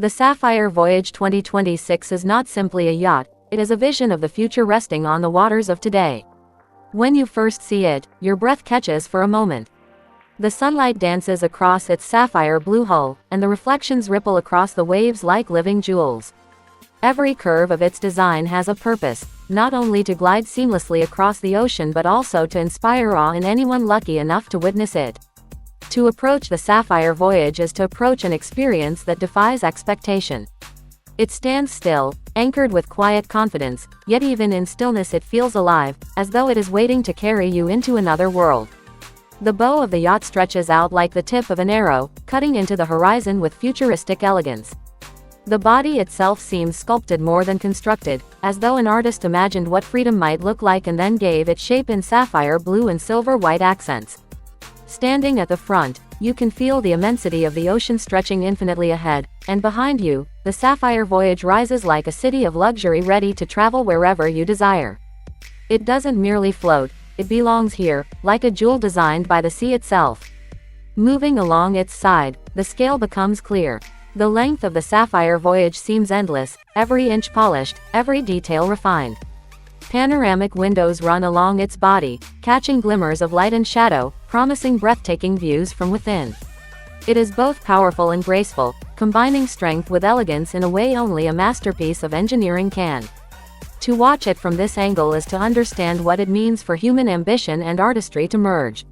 The Sapphire Voyage 2026 is not simply a yacht, it is a vision of the future resting on the waters of today. When you first see it, your breath catches for a moment. The sunlight dances across its sapphire blue hull, and the reflections ripple across the waves like living jewels. Every curve of its design has a purpose, not only to glide seamlessly across the ocean but also to inspire awe in anyone lucky enough to witness it. To approach the Sapphire Voyage is to approach an experience that defies expectation. It stands still, anchored with quiet confidence, yet even in stillness it feels alive, as though it is waiting to carry you into another world. The bow of the yacht stretches out like the tip of an arrow, cutting into the horizon with futuristic elegance. The body itself seems sculpted more than constructed, as though an artist imagined what freedom might look like and then gave it shape in sapphire blue and silver white accents. Standing at the front, you can feel the immensity of the ocean stretching infinitely ahead, and behind you, the Sapphire Voyage rises like a city of luxury ready to travel wherever you desire. It doesn't merely float, it belongs here, like a jewel designed by the sea itself. Moving along its side, the scale becomes clear. The length of the Sapphire Voyage seems endless, every inch polished, every detail refined. Panoramic windows run along its body, catching glimmers of light and shadow, promising breathtaking views from within. It is both powerful and graceful, combining strength with elegance in a way only a masterpiece of engineering can. To watch it from this angle is to understand what it means for human ambition and artistry to merge.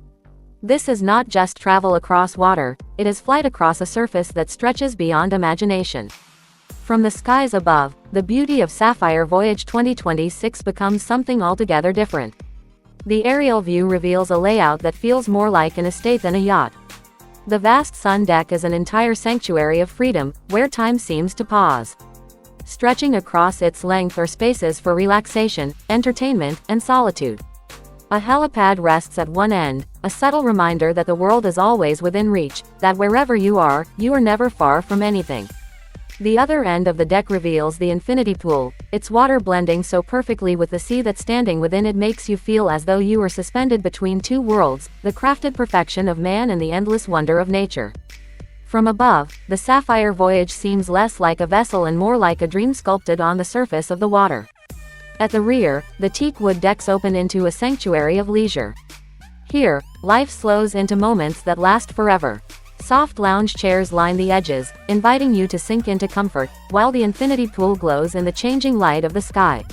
This is not just travel across water, it is flight across a surface that stretches beyond imagination. From the skies above, the beauty of Sapphire Voyage 2026 becomes something altogether different. The aerial view reveals a layout that feels more like an estate than a yacht. The vast sun deck is an entire sanctuary of freedom, where time seems to pause. Stretching across its length are spaces for relaxation, entertainment, and solitude. A helipad rests at one end, a subtle reminder that the world is always within reach, that wherever you are never far from anything. The other end of the deck reveals the infinity pool, its water blending so perfectly with the sea that standing within it makes you feel as though you are suspended between two worlds, the crafted perfection of man and the endless wonder of nature. From above, the Sapphire Voyage seems less like a vessel and more like a dream sculpted on the surface of the water. At the rear, the teak wood decks open into a sanctuary of leisure. Here, life slows into moments that last forever. Soft lounge chairs line the edges, inviting you to sink into comfort, while the infinity pool glows in the changing light of the sky.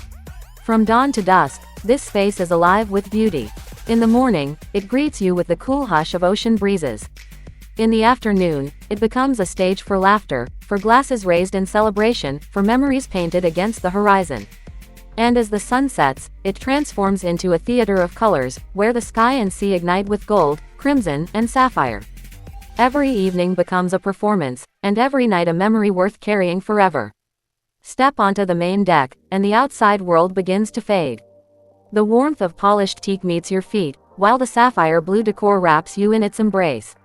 From dawn to dusk, this space is alive with beauty. In the morning, it greets you with the cool hush of ocean breezes. In the afternoon, it becomes a stage for laughter, for glasses raised in celebration, for memories painted against the horizon. And as the sun sets, it transforms into a theater of colors, where the sky and sea ignite with gold, crimson, and sapphire. Every evening becomes a performance, and every night a memory worth carrying forever. Step onto the main deck, and the outside world begins to fade. The warmth of polished teak meets your feet, while the sapphire blue decor wraps you in its embrace.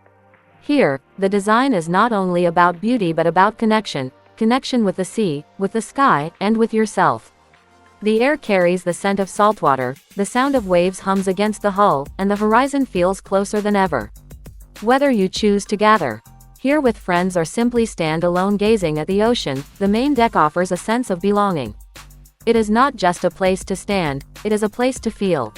Here, the design is not only about beauty but about connection with the sea, with the sky, and with yourself. The air carries the scent of saltwater, the sound of waves hums against the hull, and the horizon feels closer than ever. Whether you choose to gather here with friends or simply stand alone gazing at the ocean, the main deck offers a sense of belonging. It is not just a place to stand, it is a place to feel.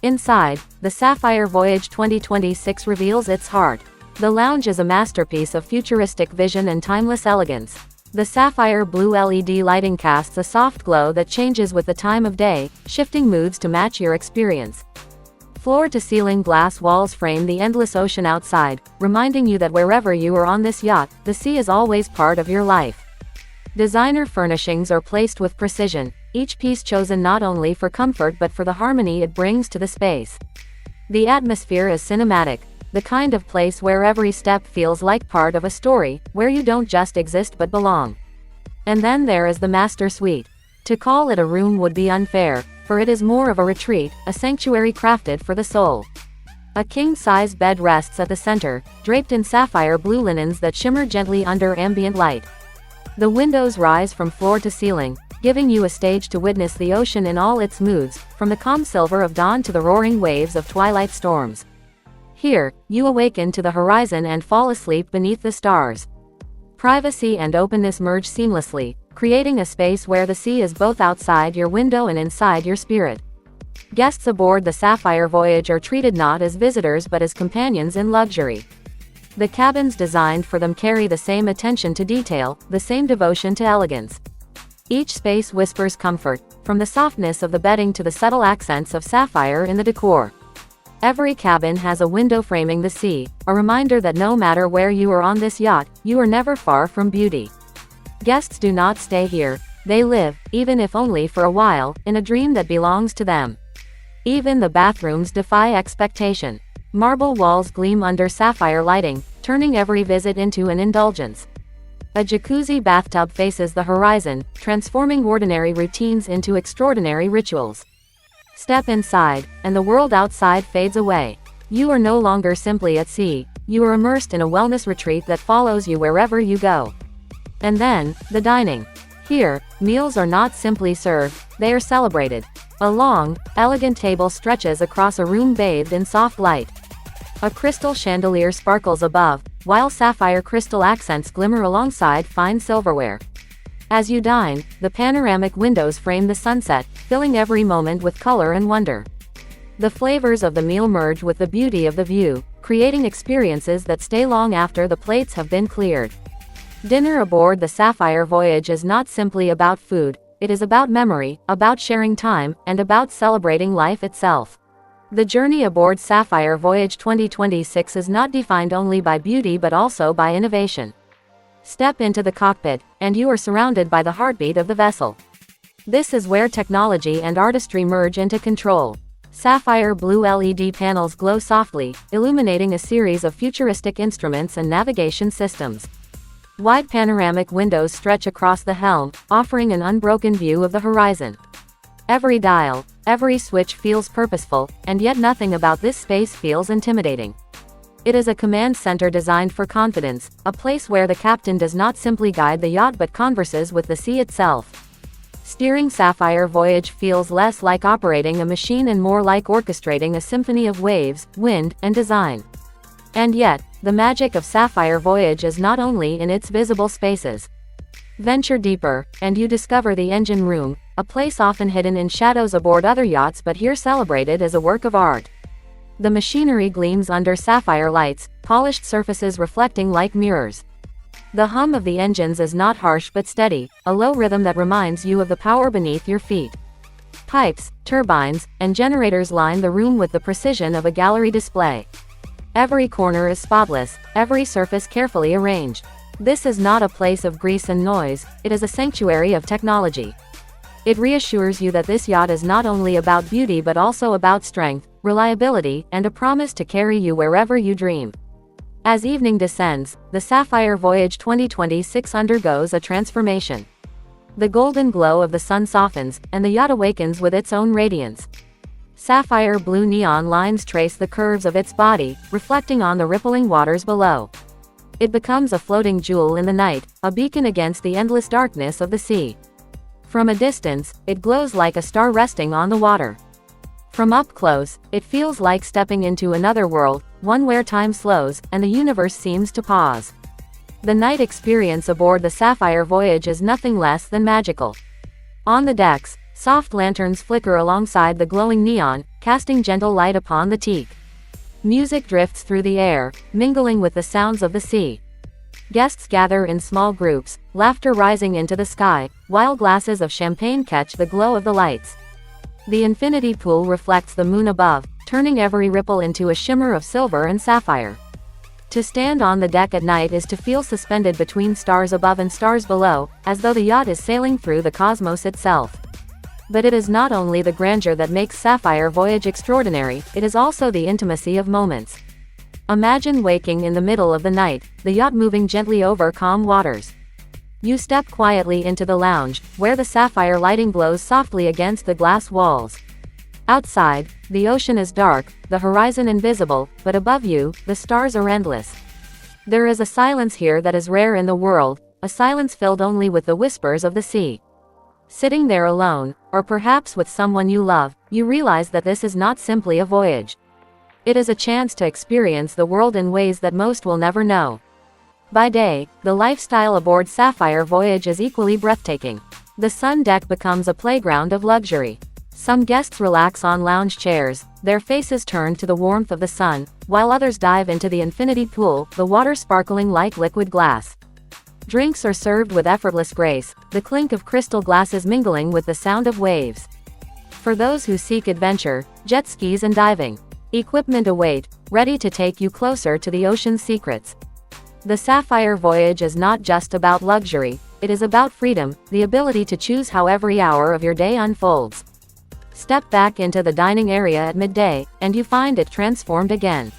Inside, the Sapphire Voyage 2026 reveals its heart. The lounge is a masterpiece of futuristic vision and timeless elegance. The sapphire blue LED lighting casts a soft glow that changes with the time of day, shifting moods to match your experience. Floor-to-ceiling glass walls frame the endless ocean outside, reminding you that wherever you are on this yacht, the sea is always part of your life. Designer furnishings are placed with precision, each piece chosen not only for comfort but for the harmony it brings to the space. The atmosphere is cinematic, the kind of place where every step feels like part of a story, where you don't just exist but belong. And then there is the master suite. To call it a room would be unfair, for it is more of a retreat, a sanctuary crafted for the soul. A king-size bed rests at the center, draped in sapphire blue linens that shimmer gently under ambient light. The windows rise from floor to ceiling, giving you a stage to witness the ocean in all its moods, from the calm silver of dawn to the roaring waves of twilight storms. Here, you awaken to the horizon and fall asleep beneath the stars. Privacy and openness merge seamlessly, creating a space where the sea is both outside your window and inside your spirit. Guests aboard the Sapphire Voyage are treated not as visitors but as companions in luxury. The cabins designed for them carry the same attention to detail, the same devotion to elegance. Each space whispers comfort, from the softness of the bedding to the subtle accents of sapphire in the decor. Every cabin has a window framing the sea, a reminder that no matter where you are on this yacht, you are never far from beauty. Guests do not stay here, they live, even if only for a while, in a dream that belongs to them. Even the bathrooms defy expectation. Marble walls gleam under sapphire lighting, turning every visit into an indulgence. A jacuzzi bathtub faces the horizon, transforming ordinary routines into extraordinary rituals. Step inside, and the world outside fades away. You are no longer simply at sea, you are immersed in a wellness retreat that follows you wherever you go. And then, the dining. Here, meals are not simply served, they are celebrated. A long, elegant table stretches across a room bathed in soft light. A crystal chandelier sparkles above, while sapphire crystal accents glimmer alongside fine silverware. As you dine, the panoramic windows frame the sunset, filling every moment with color and wonder. The flavors of the meal merge with the beauty of the view, creating experiences that stay long after the plates have been cleared. Dinner aboard the Sapphire Voyage is not simply about food, it is about memory, about sharing time, and about celebrating life itself. The journey aboard Sapphire Voyage 2026 is not defined only by beauty but also by innovation. Step into the cockpit, and you are surrounded by the heartbeat of the vessel. This is where technology and artistry merge into control. Sapphire blue LED panels glow softly, illuminating a series of futuristic instruments and navigation systems. Wide panoramic windows stretch across the helm, offering an unbroken view of the horizon. Every dial, every switch feels purposeful, and yet nothing about this space feels intimidating. It is a command center designed for confidence, a place where the captain does not simply guide the yacht but converses with the sea itself. Steering Sapphire Voyage feels less like operating a machine and more like orchestrating a symphony of waves, wind, and design. And yet, the magic of Sapphire Voyage is not only in its visible spaces. Venture deeper, and you discover the engine room, a place often hidden in shadows aboard other yachts but here celebrated as a work of art. The machinery gleams under sapphire lights, polished surfaces reflecting like mirrors. The hum of the engines is not harsh but steady, a low rhythm that reminds you of the power beneath your feet. Pipes, turbines, and generators line the room with the precision of a gallery display. Every corner is spotless, every surface carefully arranged. This is not a place of grease and noise, it is a sanctuary of technology. It reassures you that this yacht is not only about beauty but also about strength, reliability, and a promise to carry you wherever you dream. As evening descends, the Sapphire Voyage 2026 undergoes a transformation. The golden glow of the sun softens, and the yacht awakens with its own radiance. Sapphire blue neon lines trace the curves of its body, reflecting on the rippling waters below. It becomes a floating jewel in the night, a beacon against the endless darkness of the sea. From a distance, it glows like a star resting on the water. From up close, it feels like stepping into another world, one where time slows, and the universe seems to pause. The night experience aboard the Sapphire Voyage is nothing less than magical. On the decks, soft lanterns flicker alongside the glowing neon, casting gentle light upon the teak. Music drifts through the air, mingling with the sounds of the sea. Guests gather in small groups, laughter rising into the sky, while glasses of champagne catch the glow of the lights. The infinity pool reflects the moon above, turning every ripple into a shimmer of silver and sapphire. To stand on the deck at night is to feel suspended between stars above and stars below, as though the yacht is sailing through the cosmos itself. But it is not only the grandeur that makes Sapphire Voyage extraordinary, it is also the intimacy of moments. Imagine waking in the middle of the night, the yacht moving gently over calm waters. You step quietly into the lounge, where the sapphire lighting glows softly against the glass walls. Outside, the ocean is dark, the horizon invisible, but above you, the stars are endless. There is a silence here that is rare in the world, a silence filled only with the whispers of the sea. Sitting there alone, or perhaps with someone you love, you realize that this is not simply a voyage. It is a chance to experience the world in ways that most will never know. By day, the lifestyle aboard Sapphire Voyage is equally breathtaking. The sun deck becomes a playground of luxury. Some guests relax on lounge chairs, their faces turned to the warmth of the sun, while others dive into the infinity pool, the water sparkling like liquid glass. Drinks are served with effortless grace, the clink of crystal glasses mingling with the sound of waves. For those who seek adventure, jet skis and diving equipment await, ready to take you closer to the ocean's secrets. The Sapphire Voyage is not just about luxury, it is about freedom, the ability to choose how every hour of your day unfolds. Step back into the dining area at midday, and you find it transformed again.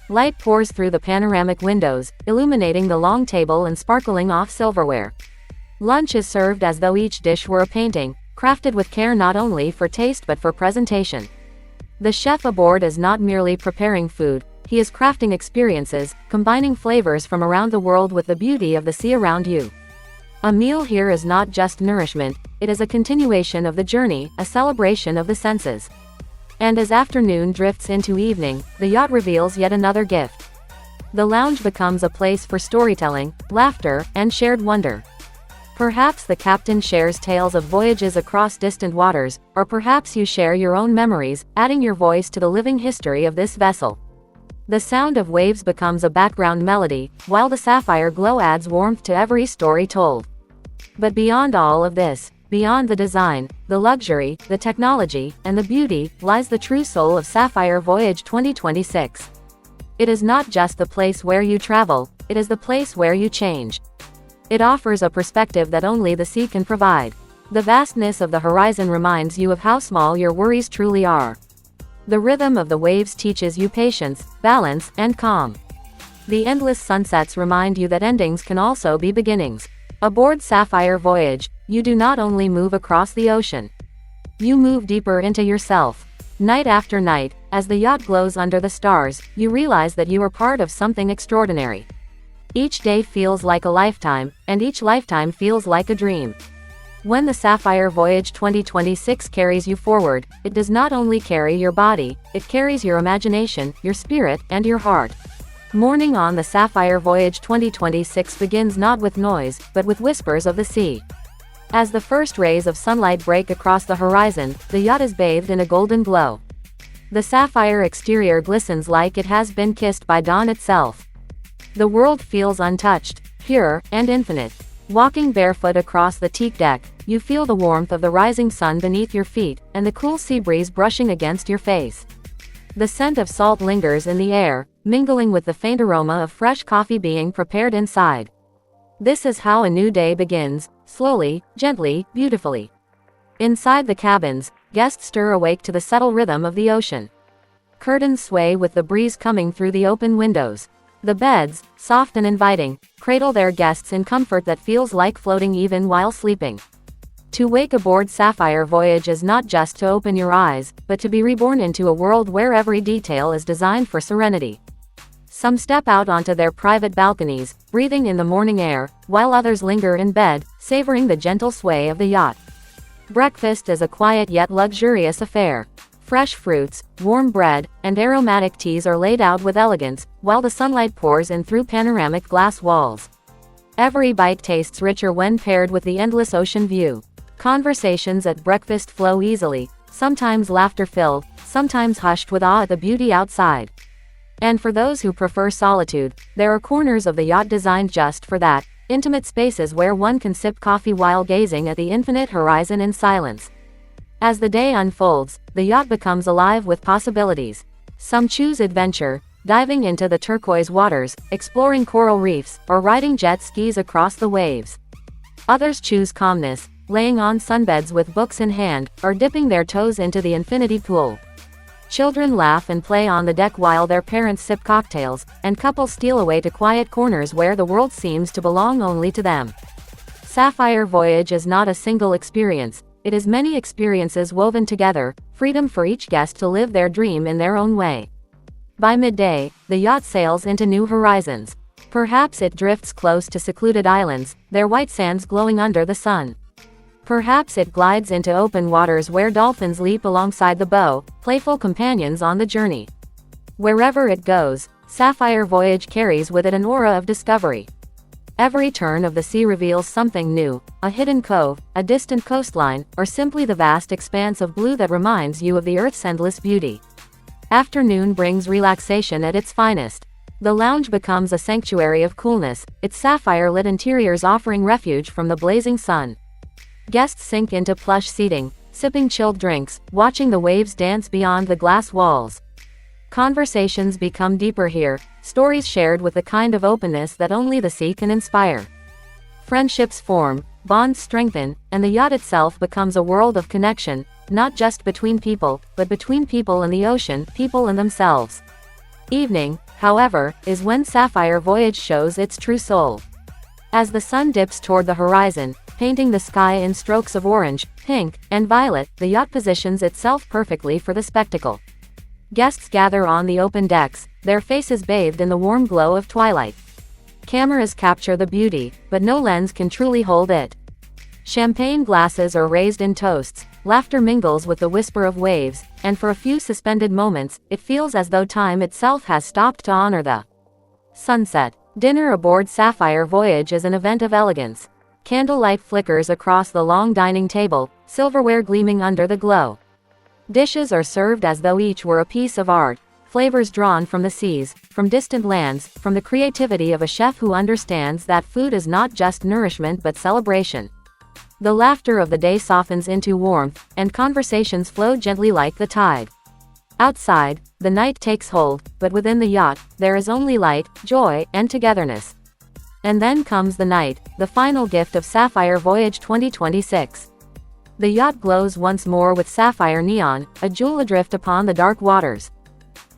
Light pours through the panoramic windows, illuminating the long table and sparkling off silverware. Lunch is served as though each dish were a painting, crafted with care not only for taste but for presentation. The chef aboard is not merely preparing food, he is crafting experiences, combining flavors from around the world with the beauty of the sea around you. A meal here is not just nourishment, it is a continuation of the journey, a celebration of the senses. And as afternoon drifts into evening, the yacht reveals yet another gift. The lounge becomes a place for storytelling, laughter, and shared wonder. Perhaps the captain shares tales of voyages across distant waters, or perhaps you share your own memories, adding your voice to the living history of this vessel. The sound of waves becomes a background melody, while the sapphire glow adds warmth to every story told. But beyond all of this, beyond the design, the luxury, the technology, and the beauty, lies the true soul of Sapphire Voyage 2026. It is not just the place where you travel, it is the place where you change. It offers a perspective that only the sea can provide. The vastness of the horizon reminds you of how small your worries truly are. The rhythm of the waves teaches you patience, balance, and calm. The endless sunsets remind you that endings can also be beginnings. Aboard Sapphire Voyage, you do not only move across the ocean. You move deeper into yourself. Night after night, as the yacht glows under the stars, you realize that you are part of something extraordinary. Each day feels like a lifetime, and each lifetime feels like a dream. When the Sapphire Voyage 2026 carries you forward, it does not only carry your body, it carries your imagination, your spirit, and your heart. Morning on the Sapphire Voyage 2026 begins not with noise, but with whispers of the sea. As the first rays of sunlight break across the horizon, the yacht is bathed in a golden glow. The sapphire exterior glistens like it has been kissed by dawn itself. The world feels untouched, pure, and infinite. Walking barefoot across the teak deck, you feel the warmth of the rising sun beneath your feet, and the cool sea breeze brushing against your face. The scent of salt lingers in the air, mingling with the faint aroma of fresh coffee being prepared inside. This is how a new day begins, slowly, gently, beautifully. Inside the cabins, guests stir awake to the subtle rhythm of the ocean. Curtains sway with the breeze coming through the open windows. The beds, soft and inviting, cradle their guests in comfort that feels like floating even while sleeping. To wake aboard Sapphire Voyage is not just to open your eyes, but to be reborn into a world where every detail is designed for serenity. Some step out onto their private balconies, breathing in the morning air, while others linger in bed, savoring the gentle sway of the yacht. Breakfast is a quiet yet luxurious affair. Fresh fruits, warm bread, and aromatic teas are laid out with elegance, while the sunlight pours in through panoramic glass walls. Every bite tastes richer when paired with the endless ocean view. Conversations at breakfast flow easily, sometimes laughter-filled, sometimes hushed with awe at the beauty outside. And for those who prefer solitude, there are corners of the yacht designed just for that, intimate spaces where one can sip coffee while gazing at the infinite horizon in silence. As the day unfolds, the yacht becomes alive with possibilities. Some choose adventure, diving into the turquoise waters, exploring coral reefs, or riding jet skis across the waves. Others choose calmness, laying on sunbeds with books in hand, or dipping their toes into the infinity pool. Children laugh and play on the deck while their parents sip cocktails, and couples steal away to quiet corners where the world seems to belong only to them. Sapphire Voyage is not a single experience, it is many experiences woven together, freedom for each guest to live their dream in their own way. By midday, the yacht sails into new horizons. Perhaps it drifts close to secluded islands, their white sands glowing under the sun. Perhaps it glides into open waters where dolphins leap alongside the bow, playful companions on the journey. Wherever it goes, Sapphire Voyage carries with it an aura of discovery. Every turn of the sea reveals something new, a hidden cove, a distant coastline, or simply the vast expanse of blue that reminds you of the Earth's endless beauty. Afternoon brings relaxation at its finest. The lounge becomes a sanctuary of coolness, its sapphire-lit interiors offering refuge from the blazing sun. Guests sink into plush seating, sipping chilled drinks, watching the waves dance beyond the glass walls. Conversations become deeper here, stories shared with the kind of openness that only the sea can inspire. Friendships form, bonds strengthen, and the yacht itself becomes a world of connection, not just between people, but between people and the ocean, people and themselves. Evening, however, is when Sapphire Voyage shows its true soul. As the sun dips toward the horizon, painting the sky in strokes of orange, pink, and violet, the yacht positions itself perfectly for the spectacle. Guests gather on the open decks, their faces bathed in the warm glow of twilight. Cameras capture the beauty, but no lens can truly hold it. Champagne glasses are raised in toasts, laughter mingles with the whisper of waves, and for a few suspended moments, it feels as though time itself has stopped to honor the sunset. Dinner aboard Sapphire Voyage is an event of elegance. Candlelight flickers across the long dining table, silverware gleaming under the glow. Dishes are served as though each were a piece of art, flavors drawn from the seas, from distant lands, from the creativity of a chef who understands that food is not just nourishment but celebration. The laughter of the day softens into warmth, and conversations flow gently like the tide. Outside, the night takes hold, but within the yacht, there is only light, joy, and togetherness. And then comes the night, the final gift of Sapphire Voyage 2026. The yacht glows once more with sapphire neon, a jewel adrift upon the dark waters.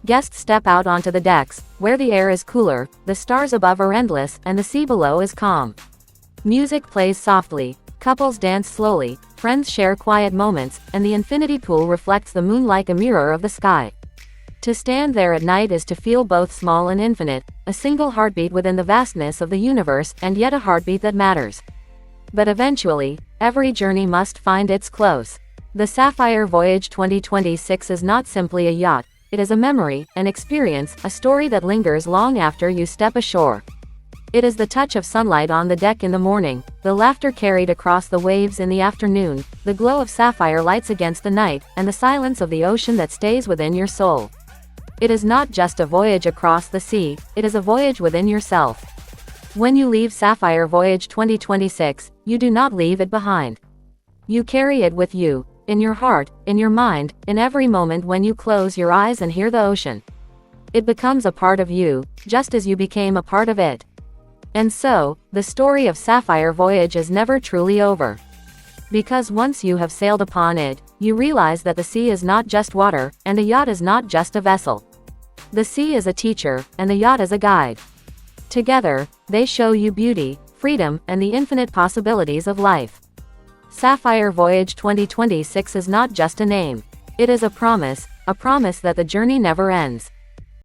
Guests step out onto the decks, where the air is cooler, the stars above are endless, and the sea below is calm. Music plays softly, couples dance slowly, friends share quiet moments, and the infinity pool reflects the moon like a mirror of the sky. To stand there at night is to feel both small and infinite, a single heartbeat within the vastness of the universe, and yet a heartbeat that matters. But eventually, every journey must find its close. The Sapphire Voyage 2026 is not simply a yacht, it is a memory, an experience, a story that lingers long after you step ashore. It is the touch of sunlight on the deck in the morning, the laughter carried across the waves in the afternoon, the glow of sapphire lights against the night, and the silence of the ocean that stays within your soul. It is not just a voyage across the sea, it is a voyage within yourself. When you leave Sapphire Voyage 2026, you do not leave it behind. You carry it with you, in your heart, in your mind, in every moment when you close your eyes and hear the ocean. It becomes a part of you, just as you became a part of it. And so, the story of Sapphire Voyage is never truly over. Because once you have sailed upon it, you realize that the sea is not just water, and the yacht is not just a vessel. The sea is a teacher, and the yacht is a guide. Together, they show you beauty, freedom, and the infinite possibilities of life. Sapphire Voyage 2026 is not just a name. It is a promise that the journey never ends.